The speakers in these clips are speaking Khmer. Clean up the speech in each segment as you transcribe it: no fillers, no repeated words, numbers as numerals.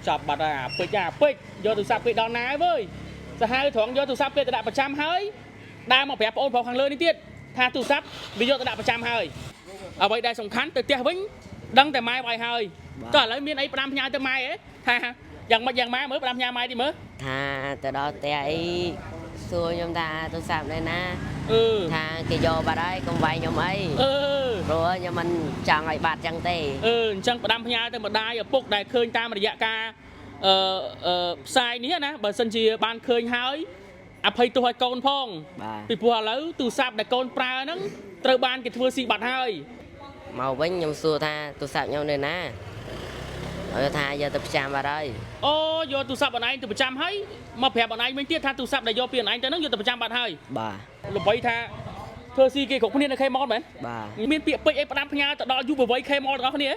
chọc bật à pích do từ sắp pích đòn ná với sẽ hai thoáng do từ sắp pích đã bật trăm hơi đa một bẹp ôn vào hàng lơ đi tiết tha từ sắp vì do đã bật trăm hơi ở vậy đây sòng khán từ tia vĩnh đăng tại mai bài hơi cho lấy miếng ấy làm nhau tới mai ấy ha dàn má mới làm nhau mai đi mới thà từ đó tia ấy xua nhóm ta tôi sạp đây nè thà cái vô bà đấy còn vay nhóm ấy rồi nhưng mình chẳng ai bạt chẳng tê chẳng làm nhau tới một đai ở phục này khơi ta mà dạ ca sai ní nè bởi sân chia ban khơi hơi hay tôi hay con phong thì phù lấy từ sạp để con pra nắng từ ban cái thưa si bạt hơi màu bánh nhóm xua tha tôi sạp nhau này nè rồi tha giờ tập chạm vào đây ô vô từ sạp bọn anh từ trăm hơi mà phép bọn anh mới tiết tha từ sạp để vô tiền anh tới nó vô từ trăm bạt hơi lục bấy tha thưa si kia cũng nên là khay món đấy miền bịa bịa em làm nhà tại đó du bờ vây khay món đó này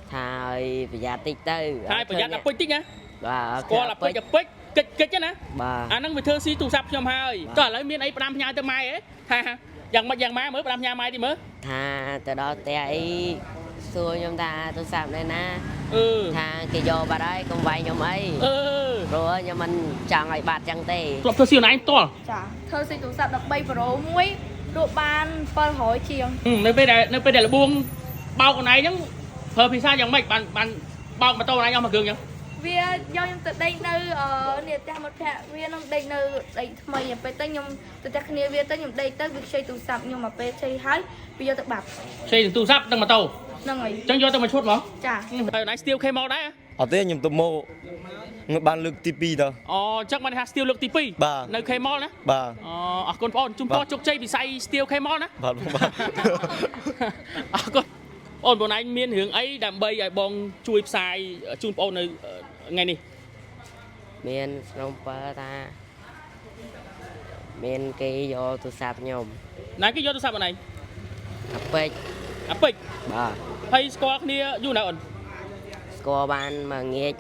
thà ơi bây giờ tích tư hai bây giờ là bịa tích nhá qua là bịa kịch chứ nè năng về thưa si tụ sạp nhom hai cho lấy miền ấy làm nhà tới mai ấy ha dàn má mới làm nhà mai đi mới thà từ đó té ấy xua nhóm ta tôi sạp đây nè thà cái vô bà đấy còn vay nhóm ấy rồi nhưng mình chẳng ai bạt chẳng tê lọc thưa si này to thưa si tụ sạp đặc bay pro muối độ ban phân hỏi chiều nơi đây là buông bao con này nhá hơi thì sao chẳng mấy bạn bao mà to này nhau mà cường nhá vì do nhung tự đây nơi nhiệt ta một thẻ vì nó đây nơi đây mày nhập tới nhung tự ta khné vì tới nhung đây tới việc xây tụ sạp nhưng mà pe xây hái bây giờ tự bạc xây tụ sạp đang mà tàu đang rồi chẳng do tao mà chốt mà chả này steel khay màu đấy ở đây nhung tụ mô ban lực TP đó chắc bạn ha steel lực TP nơi khay màu nữa con on chúng po chụp chơi bị say steel khay màu nữa con ôn bọn anh miên hướng ấy đam bay ai bong chui sai chun ôn này ngày này miền sông pa ta miền cây vô tôi sạp nhom này cái vô tôi sạp này apec hay score kia du nào ẩn score ban mà nghe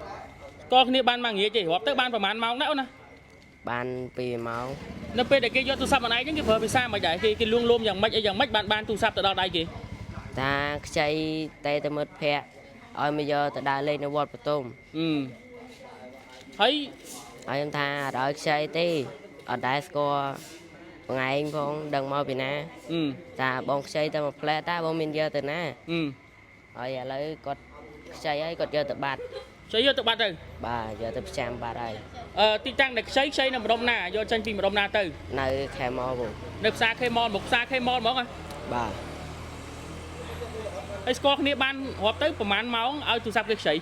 score kia ban mà nghe chỉ hoặc tới banประมาณ máu não nè ban pì máu nó pe để cái vô tôi sạp này những cái phở bị sao mà vậy cái luôn luôn dạng mấy ban tôi sạp từ đâu đây kì ta chơi tay ta mất phe ơi bây giờ ta đã lên nó vọt vào tôm thấy em tha đợi chơi tí ở đại score ngày anh phong đừng mau bị nè ta bong chơi ta một play ta bong mình giờ từ nè rồi giờ lấy cột chơi ấy cột giờ từ bạt chơi giờ từ bạt rồi bà giờ từ chạm bà đây tin tăng được chơi là một đông na do tranh phim một đông na từ nơi khai mò bù được xa khai mòn một xa khai mòn món à bàไอ้สกอร์นี้บ้านหัวเต้ประมาณเมาส์เอาจุดซับเล็กใส่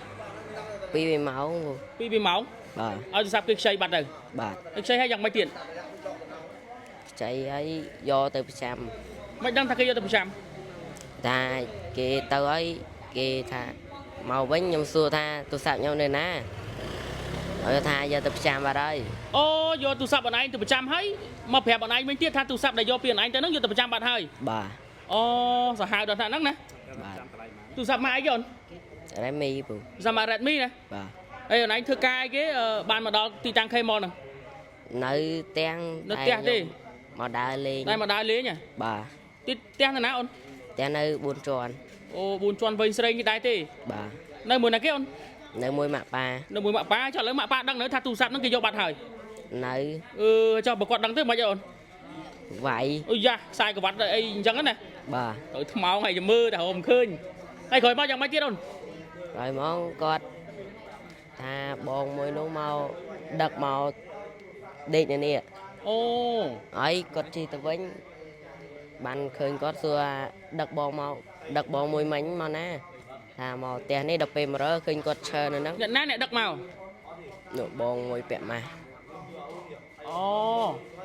ปีเมาส์ปีเมาส์เอาจุดซับเล็กใส่บัตรเลยเล็กใส่ให้ยังไม่เปลี่ยนใช้ไอ้ยอเตอร์ประจไม่ดังทักเกยอเตอร์ประจำta kì tao ấy kì thà màu bánh nhom xua tha tôi sạp nhau này nè rồi tha giờ tập chạm vào đây អូយកទូរស័ព្ទបងឯងទៅប្រចាំហើយមកប្រាប់បងឯងវិញទៀតថាទូរស័ព្ទដែលយកពីបងឯងទៅហ្នឹងយកទៅប្រចាំបាត់ហើយបាទអូសាហាវដល់ថាហ្នឹងណាទូរស័ព្ទមកអីយន់ Redmi ពូ សាប់ Redmi ណាបាទអីបងឯងធ្វើការគេបានមកដល់ទីតាំង K-Mall ហ្នឹងនៅទាំងនៅផ្ទះទេមកដើរលេងតែមកដើរលេងបាទទីផ្ទះទៅណាអូនផ្ទះនៅ4ជាន់អូ4ជាន់វែងស្រីនេះដែរទេបាទនៅមួយណាគេអូននៅមួយម៉ាក់ប៉ានៅមួយម៉ាក់ប៉ាចុះឥឡូវម៉ាក់ប៉ាដឹងនៅថាទូរស័ព្ទហ្នឹងគេយកបាត់ហើយនៅចុះបើគាត់ដឹងទៅមិនអីអូនវាយអូយ៉ាខ្សែក្រវ៉ាត់អីអញ្ចឹងណាបាទទៅថ្មោងហើយមើលតែហមឃើញហើយក្រោយមកយ៉ាងម៉េចទៀតអូនក្រោយមកគាត់ថាបងមួយនោះមកដឹកមកដេកនៅនេះអូហើយគាត់ជិះទៅវិញបានឃើញគាត់សួរដឹកបងមកដឹកបងមួយមិញមកណាថាមកផ្ទះនេះដល់ពេលមករើឃើញគាត់ឈើនៅហ្នឹងអ្នកណាអ្នកដឹកមកនោះបងមួយពាក់ម៉ាស់អូ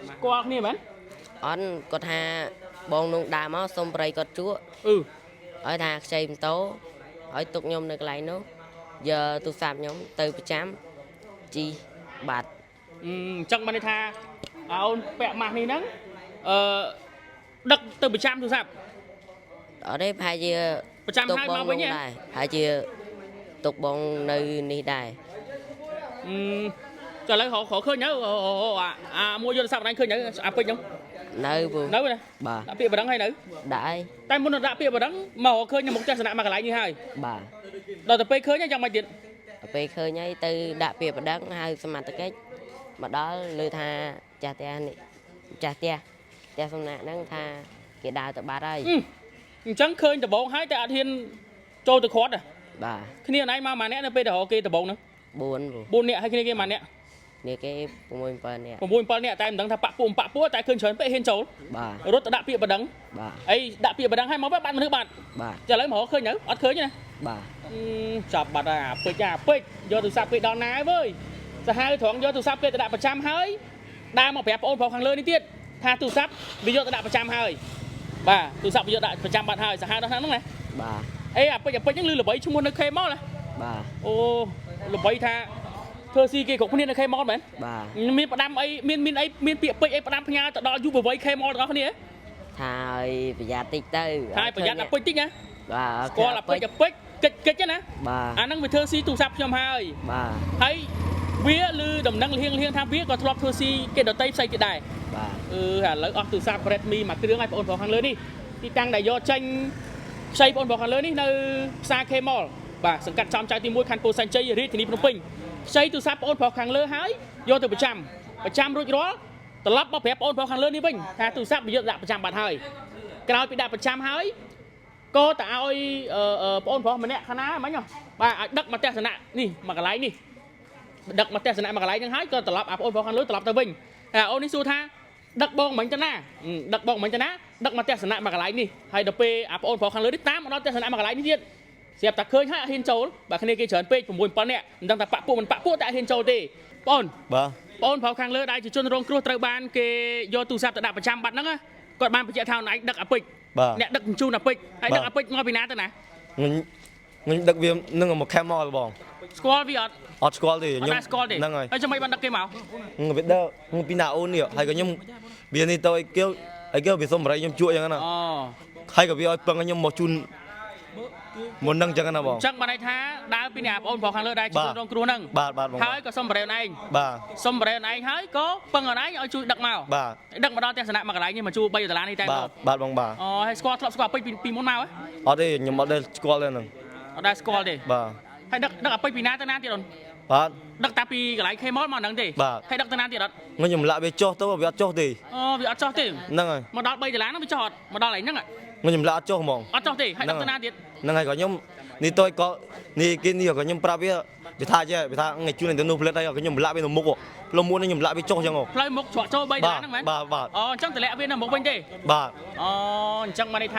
ស្គាល់គ្នាមែនអត់គាត់ថាបងនោះដើរមកសុំប្រៃគាត់ជក់ហើយថាខ្ចីម៉ូតូហើយទុកខ្ញុំនៅកន្លែងនោះយកទូរស័ព្ទខ្ញុំទៅប្រចាំជីបាត់អញ្ចឹងបានន័យថាអូនពាក់ម៉ាស់នេះហ្នឹងដឹកទៅប្រចាំទូរស័ព្ទអត់ទេប្រហែលជាប្រចាំហើយមកវិញដែរប្រហែលជាទុកបងនៅនេះដែរចុះឥឡូវខឃើញទៅមួយយកទូរស័ព្ទអញឃើញទៅអាពេជ្រហ្នឹងនៅពូនៅណាបាទដាក់ពាក្យបដងហើយនៅដាក់តែមុនដាក់ពាក្យបដងមកឃើញមុខទស្សនៈមកកន្លែងនេះហើយបាទដល់ទៅពេលឃើញយ៉ាងម៉េចទៀត ពេលឃើញហើយទៅដាក់ពាក្យបណ្ដឹងហៅសមត្ថកិច្ចមកដល់លើថាចាស់ផ្ទះនេះចាស់ផ្ទះសំណាក់ហ្នឹងថាគេដើរទៅបាត់ហើយ អញ្ចឹងឃើញដំបងហើយតែអត់ហ៊ានចូលទៅខាត់ បាទ គ្នាណៃមកម៉ាអ្នកនៅពេលទៅរកគេដំបងហ្នឹង 4 4នាក់ហើយគ្នាគេម៉ាអ្នក នេះគេ6 7នាក់ 6 7នាក់តែមិនដឹងថាប៉ពួកតែឃើញច្រើនពេកហ៊ានចូល បាទ រត់ទៅដាក់ពាក្យបណ្ដឹង បាទ អីដាក់ពាក្យបណ្ដឹងហើយមកបាត់មនុស្សបាត់ បាទ ចាឥឡូវមកឃើញទៅអត់ឃើញទេណា បាទ ចាប់បាត់ហើយអាពេជ្រយកទូរស័ព្ទគេដល់ណាវើយសាហាវត្រង់យកទូរស័ព្ទគេទៅដាក់ប្រចាំហើយដើរមកប្រាប់បងប្រុសខាងលើនេះទៀតថាទូរស័ព្ទវាយកទៅដាក់ប្រចាំហើយបាទទូរស័ព្ទវាយកដាក់ប្រចាំបាត់ហើយសាហាវដល់ហ្នឹងណា បាទ អេអាពេជ្រហ្នឹងលឺល្បីឈ្មោះនៅខេម៉លណា បាទ អូល្បីថាធ្វើស៊ីគេគ្រប់គ្នានៅខេម៉លមែន បាទ មានផ្ដាំអីមានពាក្យពេជ្រអីផ្ដាំផ្ញើទៅដល់យុវវ័យខេម៉លទាំងអស់គ្នា ថាឲ្យប្រយ័ត្នតិចទៅ ហើយប្រយ័ត្នអាពេជ្រតិចណា បាទ ស្គាល់អាពេជ្រកិច្ចណា បាទ អាហ្នឹងវាធ្វើស៊ីទូរស័ព្ទខ្ញុំហើយ បាទ ហើយវាឮដំណឹងលៀងថាវាក៏ធ្លាប់ធ្វើស៊ីគេដតីផ្សេងទៀតដែរ បាទ ឥឡូវអស់ទូរស័ព្ទ Redmi មួយគ្រឿងហើយបងប្អូនខាងលើនេះទីតាំងដែលយកចេញផ្សេងបងប្អូនខាងលើនេះនៅផ្សារ K-Mall បាទសង្កាត់ចំចៅទី1ខណ្ឌពោធិ៍សែនជ័យរាជធានីភ្នំពេញផ្សេងទូរស័ព្ទបងប្អូនខាងលើហើយយកទៅប្រចាំរួចរាល់ត្រឡប់មកប្រាប់បងប្អូនខាងលើនេះវិញថាទូរស័ព្ទវាយកដាក់ប្រចាំបាត់ហើយក្រោយពីដាក់ប្រចាំហើយក៏ទៅឲ្យបងប្រុសម្នាក់ខាងណាមិញបាទឲ្យដឹកមកទស្សនៈនេះមកកន្លែងនេះដឹកមកទស្សនៈមកកន្លែងហ្នឹងហើយក៏ត្រឡប់បងប្អូនខាងលើត្រឡប់ទៅវិញអូននេះសួរថាដឹកបងមិញទៅណាដឹកមកទស្សនៈមកកន្លែងនេះហើយដល់ពេលបងប្អូនខាងលើនេះតាមមកដល់ទស្សនៈមកកន្លែងនេះទៀតស្រាប់តែឃើញហើយអត់ហ៊ានចូលបាទគ្នាគេច្រើនពេក6 7នាក់មិនដឹងថាប៉ពួកមិនប៉ពួកតែអត់ហ៊ានចូលទេបង បាទ បងប្រុសខាងលើដែលជាជនរងគ្រោះត្រូវបានគេយកទូរស័ព្ទទៅដាក់ប្រចាំបាត់ហ្នឹងគាត់បានបញ្ជាក់ថាអូនឯងដឹកអាពេជ្រ បាទ អ្នកដឹកជញ្ជូនអាពេជ្រហើយដឹកអាពេជ្រមកពីណាទៅណា ខ្ញុំដឹកវានឹងមកខេមមកបង ស្គាល់វាអត់ ស្គាល់ទេ ខ្ញុំស្គាល់ទេ ហ្នឹងហើយ ហើយចាំមិនបានដឹកគេមក ខ្ញុំវាដើខ្ញុំពីណាអូននេះហើយក៏ខ្ញុំវានេះទៅឲ្យគេវាសុំបរិយខ្ញុំជួយអញ្ចឹងណា អូ ហើយក៏វាឲ្យពឹងខ្ញុំមកជូនមុនហ្នឹងអញ្ចឹងណាបង ចឹងបានន័យថាដើរពីអ្នកបងប្រុសខាងលើដែលជាជនរងគ្រោះហ្នឹង បាទបង ហើយក៏សុំបរិយឯង បាទ សុំបរិយឯងហើយក៏ពឹងអូនឯងឲ្យជួយដឹកមក បាទ ដឹកមកដល់ទស្សនៈមកកន្លែងនេះមកជួ3ដុល្លារនេះតែ បាទបងបាទ អូហើយស្គាល់ធ្លាប់ស្គាល់អាពេជ្រពីមុនមក អត់ទេខ្ញុំអត់ដែលស្គាល់ទេហ្នឹង អត់ដែរស្គាល់ទេ បាទ ហើយដឹកអាពេជ្រពីណាទៅណាទៀតអូន បាទ ដឹកតាពីកន្លែង K-Mall មកហ្នឹងទេ បាទ ហើយដឹកទៅណាទៀតអត់ ខ្ញុំលាក់វាចុះទៅវាអត់ចុះទេ អូវាអត់ចោះទេ ហ្នឹងហើយ មកដល់3ដុល្លារហ្នឹងវាចោះអត់មកដល់ឯហ្នឹង ខ្ញុំលាក់អត់ចុះហ្មង អត់ចោះទេហើយដឹកទៅណាទៀត ហ្នឹងហើយក៏ខ្ញុំនេះតូចក៏នេះគេនេះក៏ខ្ញុំប្រាប់វាថាចេះវាថាថ្ងៃជួនទៅនោះផលិតហើយក៏ខ្ញុំលាក់វានៅមុខផ្លូវមួយនេះខ្ញុំលាក់វាចុះអញ្ចឹង ផ្លូវមុខច្រកចូល3ដុល្លារហ្នឹងមែន បាទ អូអញ្ចឹងតម្លាក់វានៅមុខវិញទេ បាទ អូអញ្ចឹងមកន័យថ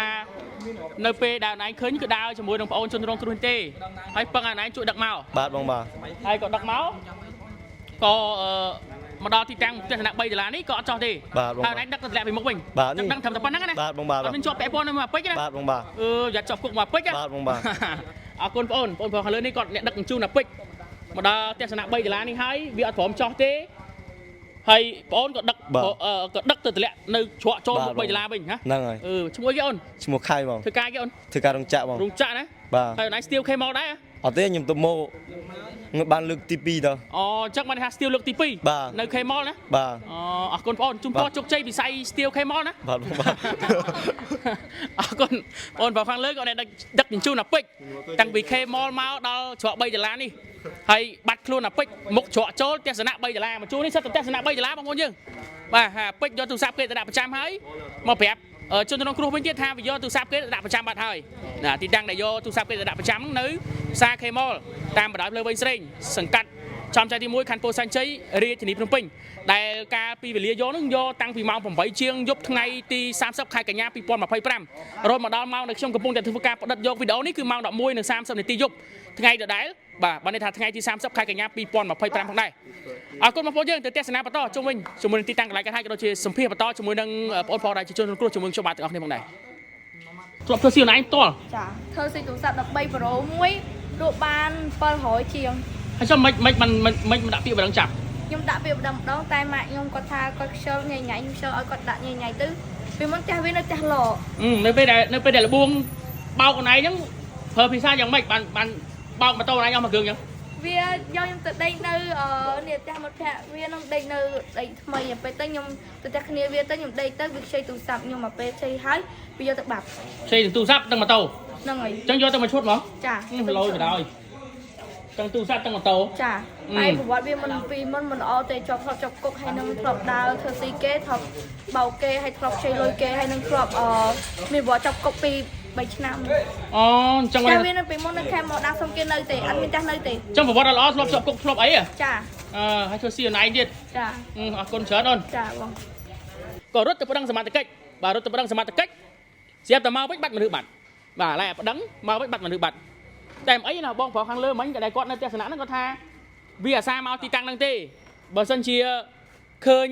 ានៅពេលដែលឯងឃើញគឺដើរជាមួយនឹងបងអូនជនរងគ្រោះទេហើយពឹងឲ្យឯងជួយដឹកមក បាទបងបាទ ហើយក៏ដឹកមកក៏មកដល់ទីតាំងទស្សនៈ3ដុល្លារនេះក៏អត់ចោះទេហើយឯងដឹកទៅតម្លាក់ពីមុខវិញដឹងត្រឹមតែប៉ុណ្្នឹងណា បាទបងបាទ អត់មានជាប់ពាក់ព័ន្ធនឹងមកពេជ្រណា បាទបងបាទ យ៉ាត់ជាប់គុកមកពេជ្រ បាទបងបាទ អរគុណបងប្អូនខាងលើនេះគាត់អ្នកដឹកជញ្ជូនអាពេជ្រមកដល់ទស្សនៈ3ដុល្លារនេះហើយវាអត់ព្រមចោះទេហើយបងអូនក៏ដឹកទៅតម្លាក់នៅច្រកចូលមុខ3ដុល្លារវិញណា ហ្នឹងហើយ ឈ្មោះគេអូន ឈ្មោះខៃបង ធ្វើការគេអូន ធ្វើការរោងចក្របង រោងចក្រណា បាទ ហើយអូនឯងស្ទៀវ K-Mall ដែរ អត់ទេខ្ញុំទៅមកបានលើកទី2ទៅ អូអញ្ចឹងបានថាស្ទៀវលើកទី បាទ 2នៅ K-Mall ណា បាទ អូអរគុណបងអូនជូនពរជោគជ័យវិស័យស្ទៀវ K-Mall ណា បាទបងបាទ អរគុណបងប្អូនខាងលើក៏អ្នកដឹកជញ្ជូនអាពេជ្រតាំងពី K-Mall មកដល់ច្រក3ដុល្លារនេះហើយបាត់ខ្លួនអាពេជ្រមុខច្រកចូលទស្សនៈ3ដុល្លារមកជួននេះសិតតែទស្សនៈ3ដុល្លារបងប្អូនយើងបាទអាពេជ្រយកទូរស័ព្ទគេទៅដាក់ប្រចាំហើយមកប្រាប់ជនរងគ្រោះវិញទៀតថាវាយកទូរស័ព្ទគេទៅដាក់ប្រចាំបាត់ហើយណាទីតាំងដែលយកទូរស័ព្ទគេទៅដាក់ប្រចាំនៅផ្សារ K-Mall តាមបណ្ដោយផ្លូវវែងស្រេងសង្កាត់ចំចៅទី1ខណ្ឌពោធិ៍សែនជ័យរាជធានីភ្នំពេញដែលការពីវេលាយកនឹងយកតាំងពីម៉ោង8ជាងយប់ថ្ងៃទី30ខែកញ្ញា2025រហូតមកដល់ម៉ោងដែលខ្ញុំកំពុងតែធ្វើការផ្ដិតយកវីដេអូនេះគឺម៉ោង11:30នាទីយប់ថ្ងៃដដែលបាទបានន័យថាថ្ងៃទី30ខែកញ្ញា2025ផងដែរអរគុណបងប្អូនយើងទៅទស្សនាបន្តជុំវិញជាមួយនឹងទីតាំងកន្លែងកាត់ហើយក៏ដូចជាសម្ភារបន្តជាមួយនឹងបងប្អូនដែលជាជនរងគ្រោះជាមួយខ្ញុំបាទទាំងអស់គ្នាផងដែរធ្លាប់ធ្វើស៊ីអនឡាញផ្ទាល់ ចាធ្វើស៊ីទូរស័ព្ទ13ប្រូមួយលក់បាន700ជាង ហើយចាំមិនដាក់ពាក្យបណ្ដឹងចាប់ ខ្ញុំដាក់ពាក្យបណ្ដឹងម្ដងតែម៉ាក់ខ្ញុំគាត់ថាគាត់ខ្ជិលញ៉ៃខ្ញុំខ្ជិលឲ្យគាត់ដាក់ញ៉ៃទៅពីមុនចាស់វានៅចាស់ឡ នៅពេលដែលលបួងបោកខ្លួនឯងហ្នឹងប្រើភាសាយ៉ាងម៉េចបានបោកម៉ូតូខ្លួនឯងអស់មួយគ្រឿងអញ្ចឹង វាយកខ្ញុំទៅដេកនៅនេះផ្ទះមិត្តភក្តិវានឹងដេកនៅដេកថ្មីពេលទៅខ្ញុំទៅផ្ទះគ្នាវាទៅខ្ញុំដេកទៅវាខ្ចីទូរស័ព្ទខ្ញុំមកពេលខ្ចីហើយវាយកទៅបាត់ ខ្ចីទូរស័ព្ទនឹងម៉ូតូ ហ្នឹងហើយ អញ្ចឹងយកទៅមកឈុតមក ចា ឡូយបណ្ដោយ ទាំងទូរស័ព្ទទាំងម៉ូតូ ចាហើយប្រវត្តិវាមិនពីមុនមិនល្អទេជាប់ធ្លាប់ចាប់គុកហើយនឹងធ្លាប់ដើរធ្វើស៊ីគេធ្លាប់បោកគេហើយធ្លាប់ខ្ចីលុយគេហើយនឹងធ្លាប់មានប្រវត្តិចាប់គុកពី3ឆ្នាំ អូអញ្ចឹង តែវានៅពីមុននៅខេមមកដាក់សុំគេនៅទេអត់មានចាស់នៅទេ អញ្ចឹងប្រវត្តិល្អធ្លាប់ជាប់គុកធ្លាប់អី ចា ហើយធ្វើស៊ីអនឡាញទៀត ចា អរគុណច្រើនអូន ចាបង ក៏រត់ទៅប្តឹងសមត្ថកិច្ចបាទរត់ទៅប្តឹងសមត្ថកិច្ចស្រាប់តែមកវិញបាត់មនុស្សបាត់បាទឡើយប្តឹងមកវិញបាត់មនុស្សបាត់តែអីណាបងប្រុសខាងលើមិញក៏ដែលគាត់នៅទស្សនៈហ្នឹងគាត់ថាវាអាសាមកទីតាំងហ្នឹងទេបើសិនជាឃើញ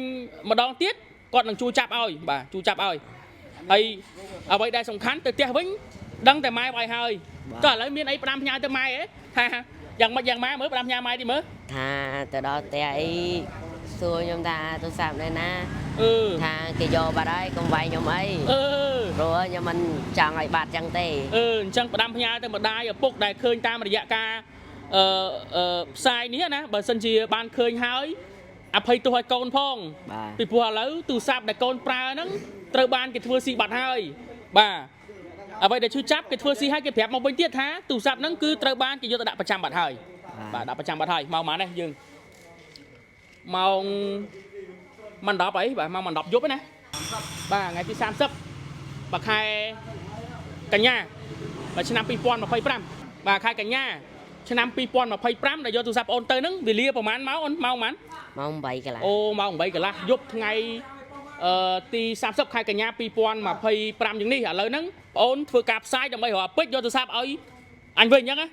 ម្ដងទៀតគាត់នឹងជួយចាប់ឲ្យបាទជួយចាប់ឲ្យហើយអ្វីដែលសំខាន់ទៅផ្ទះវិញដឹងតែម៉ែបាយហើយក៏ឥឡូវមានអីផ្ដាំផ្ញើទៅម៉ែហ៎ថាយ៉ាងម៉េចយ៉ាងម៉ែមើលផ្ដាំផ្ញើម៉ែទីមើល ថាទៅដល់ផ្ទះអីសួរខ្ញុំថាទូរស័ព្ទនៅណា ថាគេយកបាត់ហើយកុំវាយខ្ញុំអីព្រោះខ្ញុំមិនចង់ឲ្យបាត់ចឹងទេ អញ្ចឹងផ្ដាំផ្ញើទៅម្ដាយឪពុកដែលឃើញតាមរយៈការផ្សាយនេះណាបើសិនជាបានឃើញហើយអភ័យទោសឲ្យកូនផងពីព្រោះឥឡូវទូរស័ព្ទដែលកូនប្រើហ្នឹងត្រូវបានគេធ្វើស៊ីបាត់ហើយបាទអ្វីដែលជួយចាប់គេធ្វើស៊ីហើយគេប្រាប់មកវិញទៀតថាទូរស័ព្ទហ្នឹងគឺត្រូវបានគេយកទៅដាក់ប្រចាំបាត់ហើយបាទដាក់ប្រចាំបាត់ហើយម៉ោងប៉ុន្មាននេះយើងម៉ោងមិន10អីបាទម៉ោងមិន10យប់ណាបាទថ្ងៃទី30បាទខែកញ្ញាបាទឆ្នាំ2025បាទខែកញ្ញាឆ្នាំ2025ដែលយកទូរស័ព្ទអូនទៅហ្នឹងវេលាប្រហែលម៉ោងអូនម៉ោងប៉ុន្មាន ម៉ោង8កន្លះ អូម៉ោង8កន្លះយប់ថ្ងៃទី30ខែកញ្ញា2025យ៉ាងនេះឥឡូវហ្នឹងបងអូនធ្វើការផ្សាយដើម្បីរកអាពេជ្រយកទូរស័ព្ទឲ្យអញវិញអញ្ចឹងណា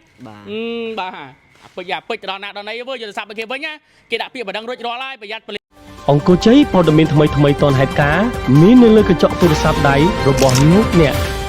បាទអាពេជ្រទៅដល់ណាដល់ណីវើយកទូរស័ព្ទឲ្យគេវិញណាគេដាក់ពាក្យបណ្ដឹងរួចរាល់ហើយប្រយ័ត្ន អង្គរជ័យព័ត៌មានថ្មីៗទាន់ហេតុការណ៍មាននៅលើកញ្ចក់ទូរស័ព្ទដៃរបស់លោកអ្នក